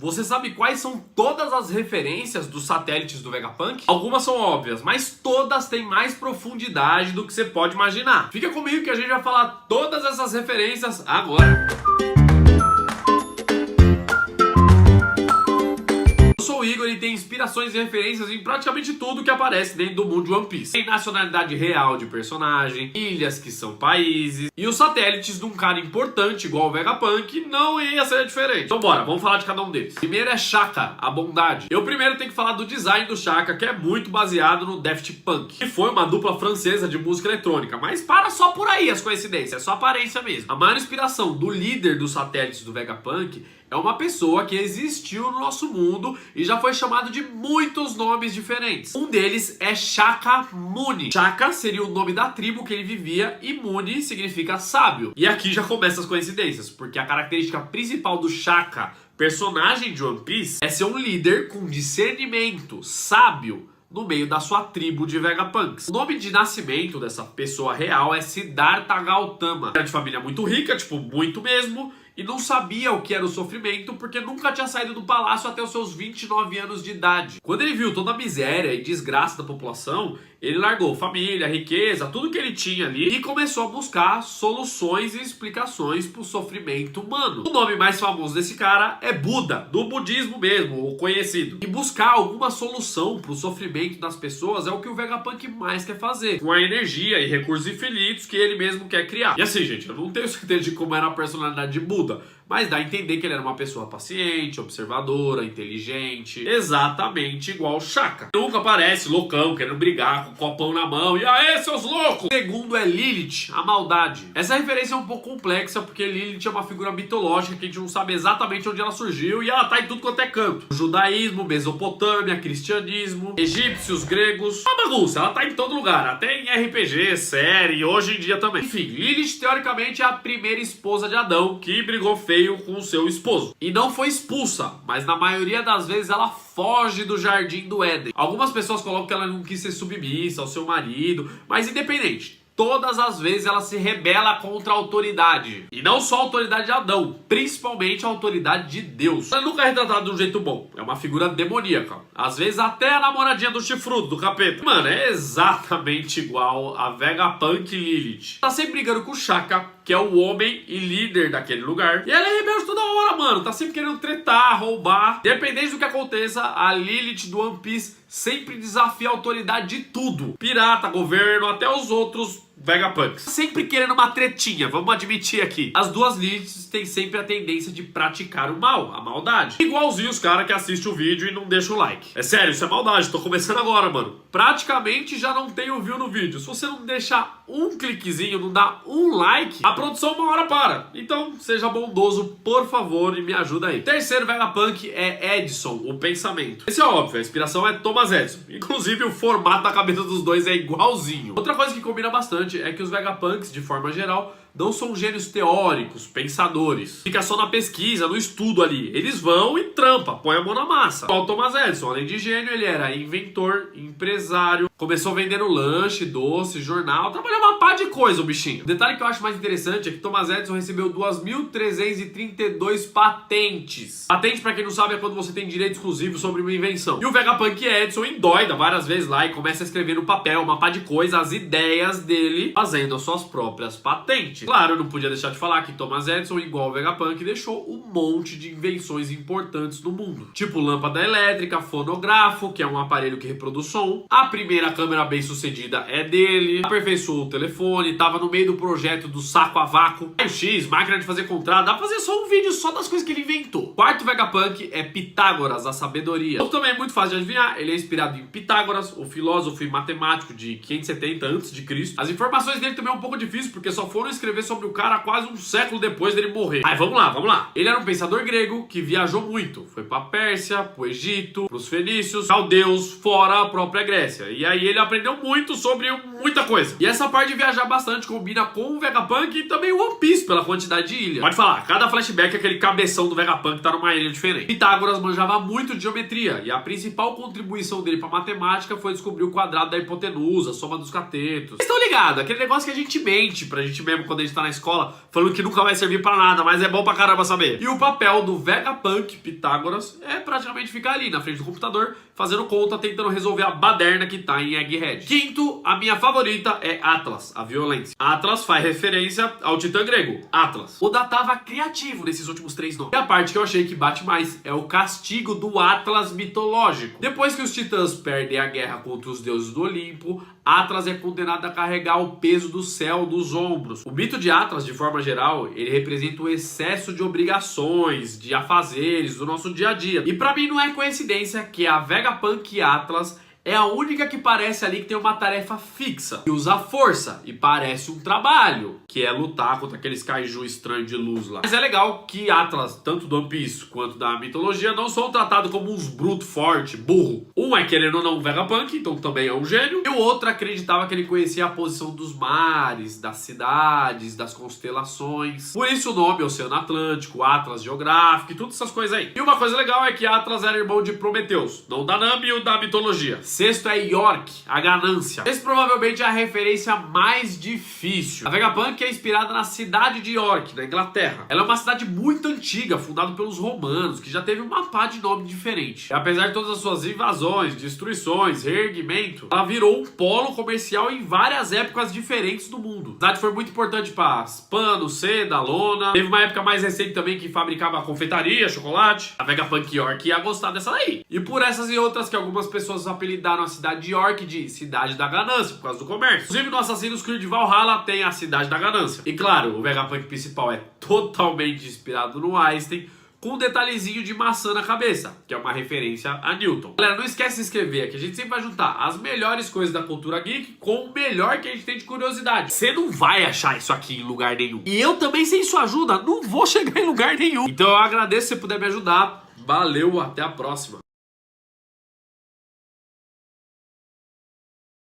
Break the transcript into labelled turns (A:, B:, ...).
A: Você sabe quais são todas as referências dos satélites do Vegapunk? Algumas são óbvias, mas todas têm mais profundidade do que você pode imaginar. Fica comigo que a gente vai falar todas essas referências agora. Eu sou o Igor e tem inspirações e referências em praticamente tudo que aparece dentro do mundo de One Piece. Tem nacionalidade real de personagem, ilhas que são países, e os satélites de um cara importante igual o Vegapunk não ia ser diferente. Então bora, vamos falar de cada um deles. Primeiro é Shaka, a bondade. Eu primeiro tenho que falar do design do Shaka, que é muito baseado no Daft Punk, que foi uma dupla francesa de música eletrônica, mas para só por aí as coincidências, é só aparência mesmo. A maior inspiração do líder dos satélites do Vegapunk é uma pessoa que existiu no nosso mundo e já foi chamado de muitos nomes diferentes. Um deles é Shaka Muni. Shaka seria o nome da tribo que ele vivia e Muni significa sábio. E aqui já começam as coincidências, porque a característica principal do Shaka, personagem de One Piece, é ser um líder com discernimento, sábio, no meio da sua tribo de Vegapunks. O nome de nascimento dessa pessoa real é Siddhartha Gautama. Era de família muito rica, tipo, muito mesmo, e não sabia o que era o sofrimento porque nunca tinha saído do palácio até os seus 29 anos de idade. Quando ele viu toda a miséria e desgraça da população, ele largou família, riqueza, tudo que ele tinha ali e começou a buscar soluções e explicações para o sofrimento humano. O nome mais famoso desse cara é Buda, do budismo mesmo, o conhecido. E buscar alguma solução para o sofrimento das pessoas é o que o Vegapunk mais quer fazer, com a energia e recursos infinitos que ele mesmo quer criar. E assim, gente, eu não tenho certeza de como era a personalidade de Buda, mas dá a entender que ele era uma pessoa paciente, observadora, inteligente, exatamente igual o Shaka. Nunca aparece loucão, querendo brigar com o copão na mão, e aí, seus loucos! O segundo é Lilith, a maldade. Essa referência é um pouco complexa, porque Lilith é uma figura mitológica que a gente não sabe exatamente onde ela surgiu, e ela tá em tudo quanto é canto. Judaísmo, Mesopotâmia, cristianismo, egípcios, gregos, uma bagunça, ela tá em todo lugar, até em RPG, série, e hoje em dia também. Enfim, Lilith teoricamente é a primeira esposa de Adão, que brigou feio com o seu esposo. E não foi expulsa, mas na maioria das vezes ela foge do jardim do Éden. Algumas pessoas colocam que ela não quis ser submissa ao seu marido, mas independente, todas as vezes ela se rebela contra a autoridade. E não só a autoridade de Adão, principalmente a autoridade de Deus. Ela nunca é retratada de um jeito bom. É uma figura demoníaca. Às vezes até a namoradinha do chifrudo, do capeta. Mano, é exatamente igual a Vegapunk Lilith. Tá sempre brigando com o Shaka, que é o homem e líder daquele lugar. E ela é rebelde toda hora, mano. Tá sempre querendo tretar, roubar. Independente do que aconteça, a Lilith do One Piece sempre desafia a autoridade de tudo. Pirata, governo, até os outros Vegapunks. Sempre querendo uma tretinha, vamos admitir aqui. As duas Liliths têm sempre a tendência de praticar o mal, a maldade. Igualzinho os caras que assistem o vídeo e não deixam o like. É sério, isso é maldade, tô começando agora, mano. Praticamente já não tem o view no vídeo. Se você não deixar um cliquezinho, não dar um like, a produção uma hora para. Então, seja bondoso, por favor, e me ajuda aí. Terceiro Vegapunk é Edson, o pensamento. Esse é óbvio, a inspiração é Thomas Edison. Inclusive, o formato da cabeça dos dois é igualzinho. Outra coisa que combina bastante é que os Vegapunks, de forma geral, não são gênios teóricos, pensadores. Fica só na pesquisa, no estudo ali. Eles vão e trampa, põe a mão na massa. O Thomas Edison, além de gênio, ele era inventor, empresário, começou vendendo lanche, doce, jornal, trabalhava uma pá de coisa o bichinho. O detalhe que eu acho mais interessante é que Thomas Edison recebeu 2.332 patentes. Patente, pra quem não sabe, é quando você tem direito exclusivo sobre uma invenção. E o Vegapunk Edison endoida várias vezes lá e começa a escrever no papel uma pá de coisa, as ideias dele, fazendo as suas próprias patentes. Claro, eu não podia deixar de falar que Thomas Edison, igual o Vegapunk, deixou um monte de invenções importantes no mundo. Tipo lâmpada elétrica, fonógrafo, que é um aparelho que reproduz som. A primeira câmera bem sucedida é dele. Aperfeiçoou o telefone, tava no meio do projeto do saco a vácuo. Raio-X, máquina de fazer contrato, dá pra fazer só um vídeo só das coisas que ele inventou. Quarto Vegapunk é Pitágoras, a sabedoria. Então também é muito fácil de adivinhar, ele é inspirado em Pitágoras, o filósofo e matemático de 570 a.C. As informações dele também é um pouco difíceis, porque só foram escrever sobre o cara quase um século depois dele morrer. Aí vamos lá, vamos lá. Ele era um pensador grego que viajou muito. Foi pra Pérsia, pro Egito, pros fenícios, caldeus, fora a própria Grécia. E aí aí ele aprendeu muito sobre muita coisa. E essa parte de viajar bastante combina com o Vegapunk e também o One Piece pela quantidade de ilha. Pode falar, cada flashback é aquele cabeção do Vegapunk tá numa ilha diferente. Pitágoras manjava muito de geometria e a principal contribuição dele pra matemática foi descobrir o quadrado da hipotenusa, a soma dos catetos. Vocês estão ligados? Aquele negócio que a gente mente pra gente mesmo quando a gente tá na escola, falando que nunca vai servir pra nada, mas é bom pra caramba saber. E o papel do Vegapunk Pitágoras é praticamente ficar ali na frente do computador, fazendo conta, tentando resolver a baderna que tá em Egghead. Quinto, a minha favorita é Atlas, a violência. Atlas faz referência ao titã grego, Atlas. Oda tava criativo nesses últimos 3 nomes. E a parte que eu achei que bate mais é o castigo do Atlas mitológico. Depois que os titãs perdem a guerra contra os deuses do Olimpo, Atlas é condenado a carregar o peso do céu nos ombros. O mito de Atlas, de forma geral, ele representa o excesso de obrigações, de afazeres do nosso dia a dia. E pra mim não é coincidência que a Vegapunk Atlas é a única que parece ali que tem uma tarefa fixa, que usa força e parece um trabalho, que é lutar contra aqueles kaiju estranhos de luz lá. Mas é legal que Atlas, tanto do One Piece quanto da mitologia, não são tratados como uns brutos fortes, burro. Um é querendo ou não um Vegapunk, então também é um gênio, e o outro acreditava que ele conhecia a posição dos mares, das cidades, das constelações. Por isso o nome Oceano Atlântico, Atlas Geográfico e todas essas coisas aí. E uma coisa legal é que Atlas era irmão de Prometeus, não da Nami ou da mitologia. Sexto é York, a ganância. Esse provavelmente é a referência mais difícil. A Vegapunk é inspirada na cidade de York, na Inglaterra. Ela é uma cidade muito antiga, fundada pelos romanos, que já teve uma pá de nome diferente. E apesar de todas as suas invasões, destruições, reerguimento, ela virou um polo comercial em várias épocas diferentes do mundo. A cidade foi muito importante para pano, seda, lona. Teve uma época mais recente também que fabricava confeitaria, chocolate. A Vegapunk York ia gostar dessa daí. E por essas e outras que algumas pessoas apelidaram a cidade de York de Cidade da Ganância, por causa do comércio. Inclusive no Assassin's Creed Valhalla tem a Cidade da Ganância. E claro, o Vegapunk principal é totalmente inspirado no Einstein, com um detalhezinho de maçã na cabeça, que é uma referência a Newton. Galera, não esquece de se inscrever, que a gente sempre vai juntar as melhores coisas da cultura geek com o melhor que a gente tem de curiosidade. Você não vai achar isso aqui em lugar nenhum. E eu também, sem sua ajuda, não vou chegar em lugar nenhum. Então eu agradeço se você puder me ajudar. Valeu, até a próxima.